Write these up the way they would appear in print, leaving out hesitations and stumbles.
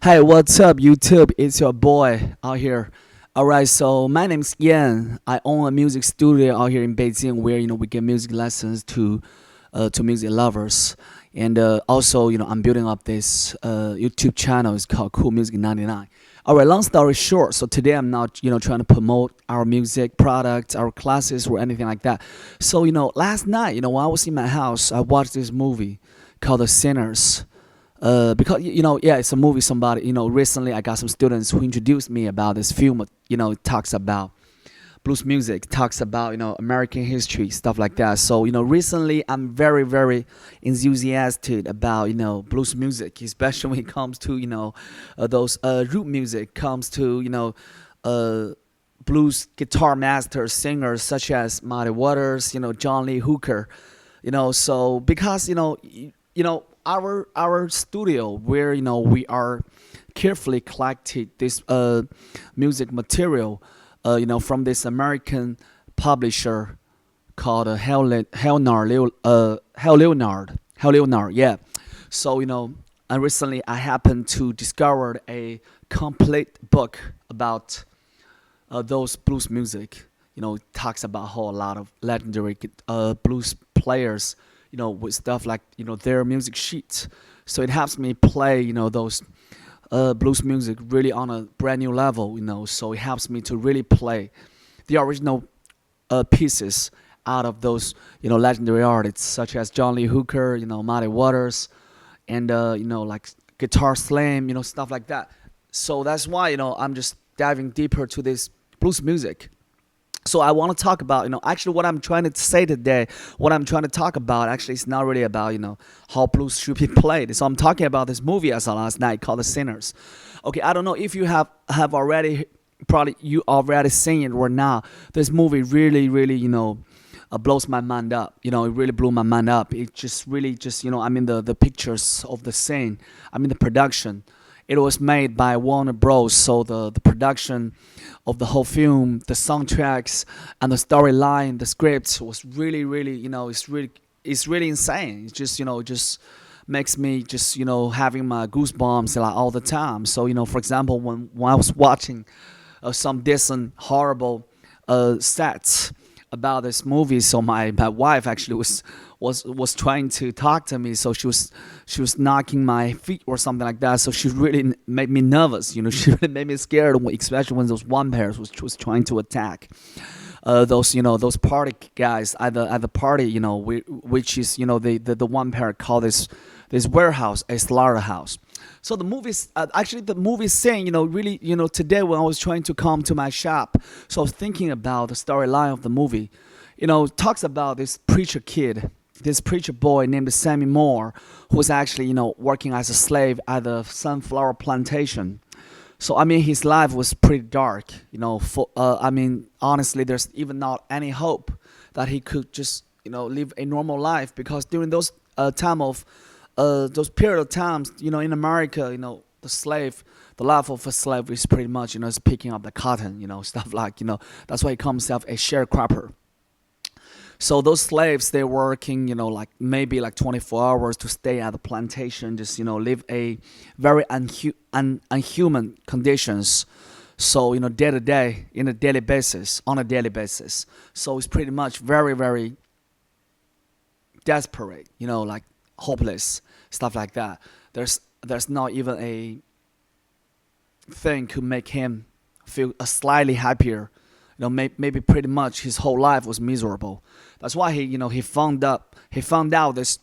Hey, what's up, YouTube? It's your boy out here. Alright, so my name's Yan. I own a music studio out here in Beijing where we give music lessons to music lovers. And also, I'm building up this YouTube channel. It's called Cool Music 99. Alright, long story short, so today I'm not trying to promote our music products, our classes, or anything like that. So, last night, when I was in my house, I watched this movie called The Sinners. Because yeah, it's a movie. Somebody, recently I got some students who introduced me about this film. It talks about blues music, talks about American history, stuff like that. So recently I'm very very enthusiastic about blues music, especially when it comes to those root music, comes to uh blues guitar masters, singers such as Muddy Waters, John Lee Hooker, so because our studio where we are carefully collected this music material from this American publisher called Hell Leonard, yeah. So and recently I happened to discover a complete book about those blues music. It talks about how a lot of legendary blues players, with stuff like their music sheets. So it helps me play those blues music really on a brand new level. So it helps me to really play the original pieces out of those legendary artists such as John Lee Hooker, Muddy Waters, and like Guitar Slam, stuff like that. So that's why I'm just diving deeper to this blues music. So I want to talk about actually what I'm trying to say today. What I'm trying to talk about actually is not really about how blues should be played. So I'm talking about this movie I saw last night called The Sinners. Okay, I don't know if you have already, probably you already seen it or not. This movie really really blows my mind up. It really blew my mind up. It just really just I mean the pictures of the scene. I mean the production. It was made by Warner Bros. So the production of the whole film, the soundtracks, and the storyline, the script was really, really, it's really insane. It's just, it just makes me just, having my goosebumps like all the time. So, for example, when I was watching some decent, horrible stats about this movie. So my wife actually was trying to talk to me. So she was knocking my feet or something like that. So she really made me nervous. She really made me scared, especially when those vampires was trying to attack. Those party guys at the party, which is the one pair called this warehouse a slaughterhouse. So the movie's actually the movie's saying really today when I was trying to come to my shop, so I was thinking about the storyline of the movie. Talks about this preacher kid, this preacher boy named Sammy Moore, who's actually working as a slave at the sunflower plantation. So I mean, his life was pretty dark. I mean, honestly, there's even not any hope that he could just live a normal life because during time of those period of times, in America, the life of a slave is pretty much is picking up the cotton, stuff like that's why he calls himself a sharecropper. So those slaves they're working like maybe like 24 hours to stay at the plantation, just live a very unhuman conditions. So day to day, in a daily basis, on a daily basis. So it's pretty much very very desperate, like hopeless, stuff like that. There's not even a thing to make him feel a slightly happier. Maybe pretty much his whole life was miserable. That's why he found out this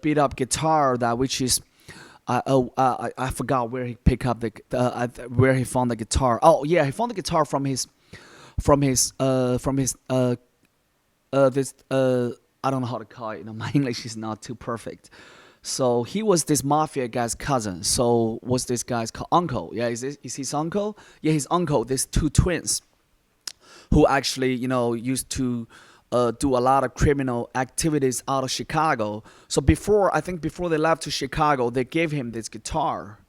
beat up guitar that which is I forgot where he picked up where he found the guitar. Oh yeah, he found the guitar from his this I don't know how to call it. My English is not too perfect. So he was this mafia guy's cousin. So what's this guy's called uncle? Yeah, is his uncle? Yeah, his uncle. These two twins who actually used to do a lot of criminal activities out of Chicago. So I think before they left to Chicago, they gave him this guitar.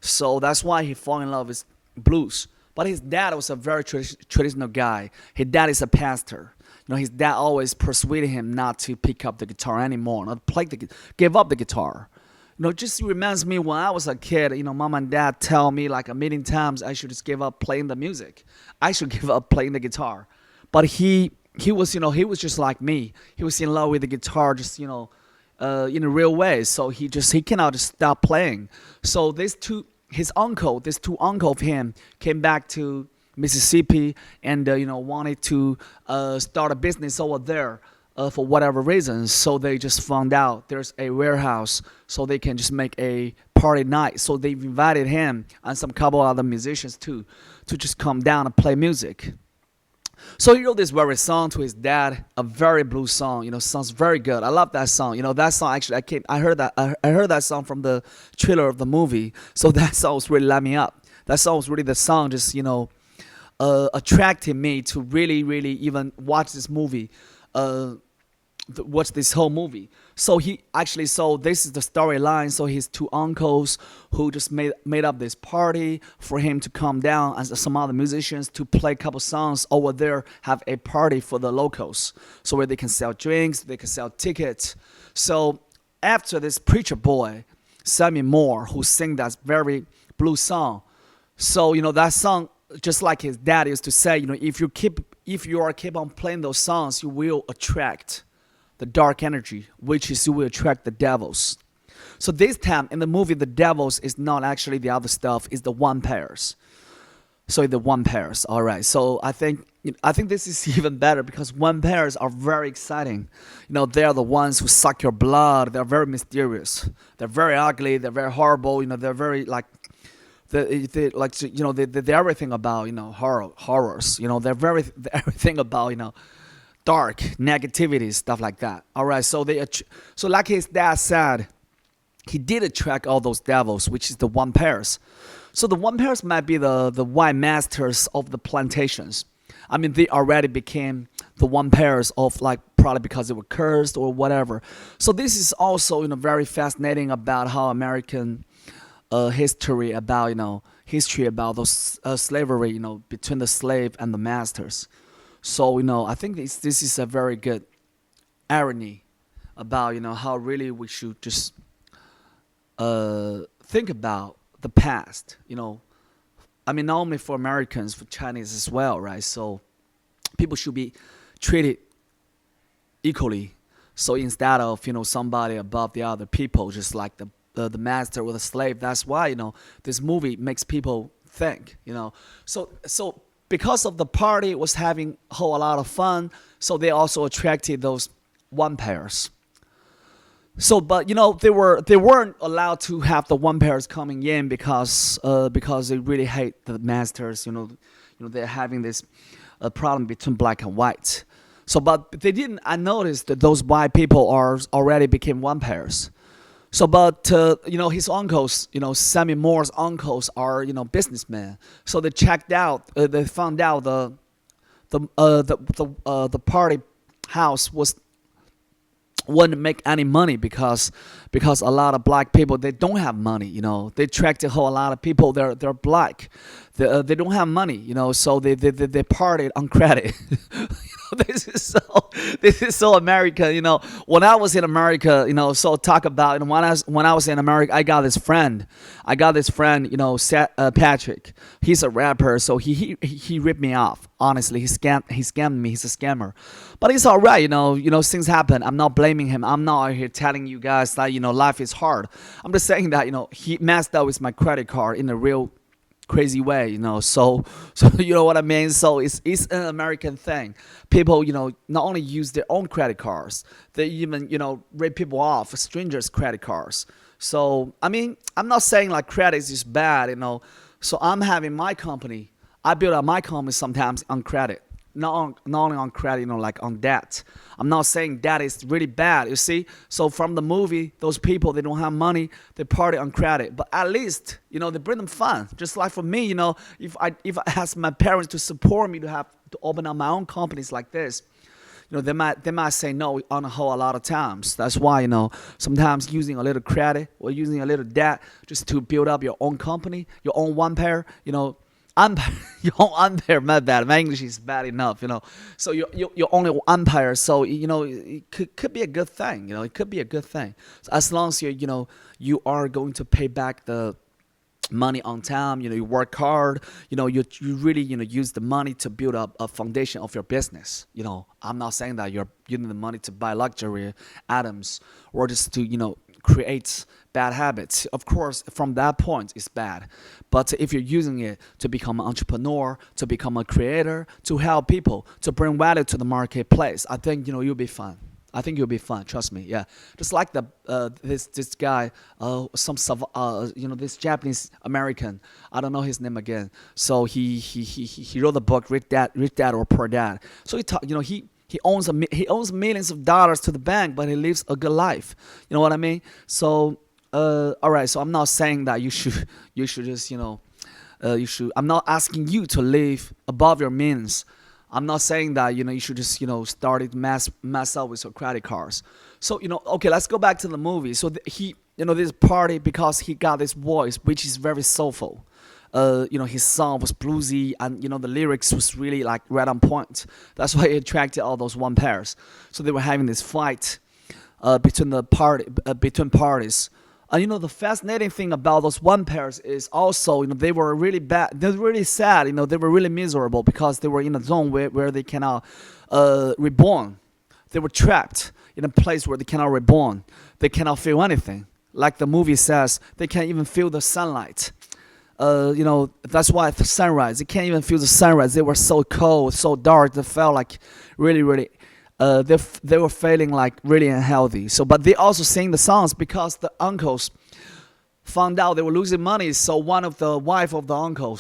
So that's why he fell in love with blues. But his dad was a very traditional guy. His dad is a pastor. His dad always persuaded him not to pick up the guitar anymore, not play give up the guitar. Just reminds me when I was a kid. Mom and dad tell me like a million times I should just give up playing the music. I should give up playing the guitar. But he was just like me. He was in love with the guitar, just in a real way. So he cannot just stop playing. So these two uncle of him came back to Mississippi and wanted to start a business over there for whatever reasons. So they just found out there's a warehouse, so they can just make a party night. So they invited him and some couple other musicians too to just come down and play music. So he wrote this very song to his dad, a very blues song. Sounds very good. I love that song. That song actually, I heard that song from the trailer of the movie. So that song was really light me up. That song was really the song, just attracted me to really, really even watch this movie. Watch this whole movie. So this is the storyline. So his two uncles who just made up this party for him to come down and some other musicians to play a couple songs over there, have a party for the locals. So where they can sell drinks, they can sell tickets. So after this preacher boy, Sammy Moore, who sing that very blues song. So that song, just like his dad used to say, if you are keep on playing those songs, you will attract the dark energy, which is you will attract the devils. So this time in the movie, the devils is not actually the other stuff; it's the one pairs. So the one pairs. All right. So I think this is even better because one pairs are very exciting. They are the ones who suck your blood. They're very mysterious. They're very ugly. They're very horrible. They're very like. They're everything about horrors. They're very everything about dark negativity, stuff like that. All right, so like his dad said, he did attract all those devils, which is the one pairs. So the one pairs might be the white masters of the plantations. I mean, they already became the one pairs of like probably because they were cursed or whatever. So this is also very fascinating about how American history about those slavery between the slave and the masters. So I think this is a very good irony about how really we should just think about the past. I mean, not only for Americans, for Chinese as well, right? So people should be treated equally. So instead of somebody above the other people, just like the master or the slave. That's why this movie makes people think. So because of the party was having a whole lot of fun, so they also attracted those one pairs. So, but they weren't allowed to have the one pairs coming in because they really hate the masters. They're having this problem between black and white. So, but they didn't. I noticed that those white people are already became one pairs. So, but his uncles, Sammy Moore's uncles are businessmen. So they checked out. They found out the party house wouldn't make any money because a lot of black people, they don't have money. They attract a whole lot of people. They're black. They don't have money. So they partied on credit. This is so American. When I was in America, so talk about when I was in America, I got this friend. Patrick. He's a rapper, so he ripped me off. Honestly, he scammed me. He's a scammer, but it's all right. Things happen. I'm not blaming him. I'm not out here telling you guys that life is hard. I'm just saying that he messed up with my credit card in a real crazy way. So you know what I mean. So it's an American thing. People not only use their own credit cards, they even rip people off strangers' credit cards. So I mean, I'm not saying like credit is bad. So I'm having my company. I build up my company sometimes on credit. Not only on credit, like on debt. I'm not saying that is really bad, you see. So from the movie, those people, they don't have money, they party on credit. But at least, they bring them fun. Just like for me, if I ask my parents to support me to open up my own companies like this, they might say no on a whole lot of times. That's why, sometimes using a little credit or using a little debt just to build up your own company, your own one pair, umpire. Your umpire, my bad. My English is bad enough, you know. So you're only umpire. So it could be a good thing. It could be a good thing. So as long as you are going to pay back the money on time. You work hard. You really use the money to build up a foundation of your business. I'm not saying that you're using the money to buy luxury items or just to create bad habits. Of course, from that point, it's bad. But if you're using it to become an entrepreneur, to become a creator, to help people, to bring value to the marketplace, I think you'll be fine. I think you'll be fine. Trust me. Yeah, just like the this guy, this Japanese American. I don't know his name again. So he wrote the book Rich Dad or Poor Dad. So he owns millions of dollars to the bank, but he lives a good life. You know what I mean? So all right. So I'm not saying that you should just you should. I'm not asking you to live above your means. I'm not saying that you should just start it mess up with your credit cards. So okay, let's go back to the movie. So he this party because he got this voice which is very soulful. His song was bluesy and the lyrics was really like right on point. That's why it attracted all those one pairs. So they were having this fight between parties. The fascinating thing about those one pairs is also, they were really bad. They were really sad. They were really miserable because they were in a zone where they cannot reborn. They were trapped in a place where they cannot reborn. They cannot feel anything. Like the movie says, they can't even feel the sunlight. That's why the sunrise. They can't even feel the sunrise. They were so cold, so dark. They felt like really, really they were feeling like really unhealthy. So, but they also sing the songs because the uncles found out they were losing money. So one of the wife of the uncle,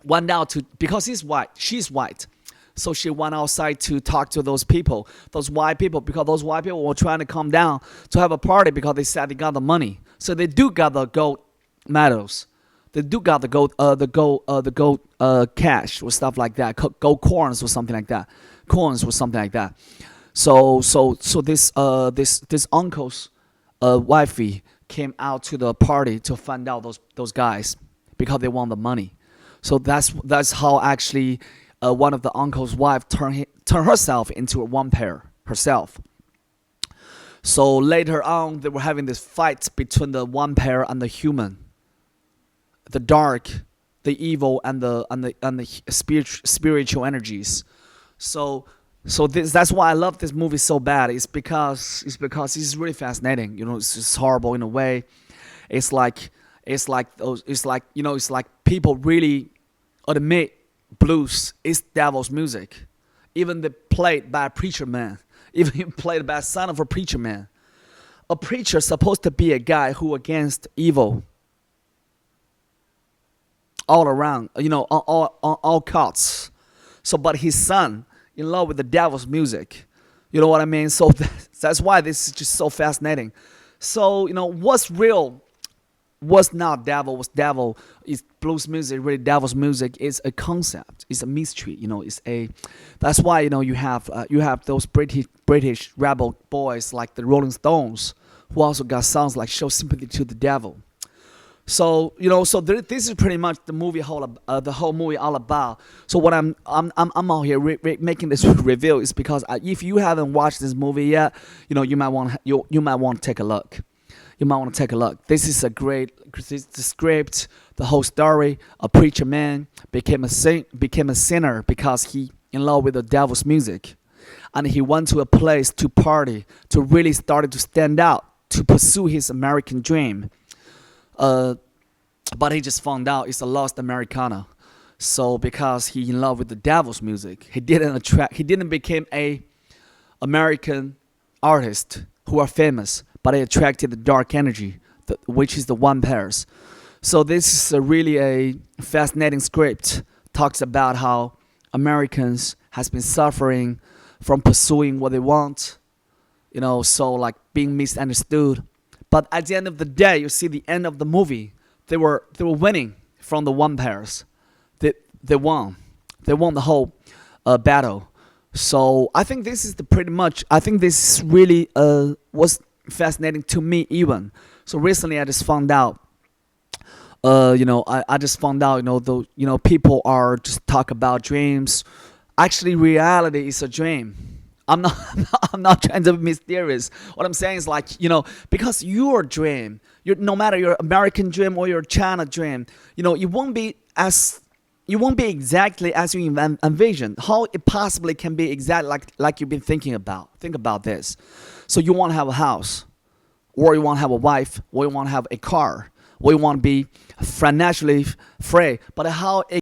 went out because she's white. So she went outside to talk to those people, those white people, because those white people were trying to come down to have a party because they said they got the money. So they do got the gold medals. They do got the gold cash or stuff like that, gold coins or something like that. So this uncle's wifey came out to the party to find out those guys because they want the money. So that's how actually one of the uncle's wife turned herself into a one pair herself. So later on, they were having this fight between the one pair and the human, the dark, the evil, and the spiritual energies. That's why I love this movie so bad. It's because it's really fascinating. It's just horrible in a way. It's like people really admit blues is devil's music. Even they played by a preacher man. Even played by a son of a preacher man. A preacher supposed to be a guy who against evil all around, all cuts. So, but his son in love with the devil's music. You know what I mean? So that's why this is just so fascinating. So, what's real, what's not devil, what's devil is blues music, really devil's music is a concept. It's a mystery. That's why, you have those British rebel boys like the Rolling Stones who also got songs like Show Sympathy to the Devil. So this is pretty much the whole movie all about. So what I'm out here making this review is because if you haven't watched this movie yet, you might want to take a look. You might want to take a look. This is a great the script, the whole story. A preacher man became a sinner because he in love with the devil's music, and he went to a place to party to really start to stand out to pursue his American dream. But he just found out it's a lost Americana. So because he in love with the devil's music, he didn't become a American artist who are famous, but he attracted the dark energy, which is the one pairs. So this is really a fascinating script. Talks about how Americans has been suffering from pursuing what they want, so like being misunderstood. But at the end of the day, you see the end of the movie, they were winning from the one pairs. They won. They won the whole battle. So I think this is I think this really was fascinating to me even. So recently I just found out I just found out, people are just talk about dreams. Actually, reality is a dream. I'm not, I'm not trying to be mysterious. What I'm saying is like, because your dream, no matter your American dream or your China dream, you won't be exactly as you envision. How it possibly can be exactly like you've been thinking about. Think about this. So you want to have a house, or you want to have a wife, or you want to have a car, or you want to be financially free. But how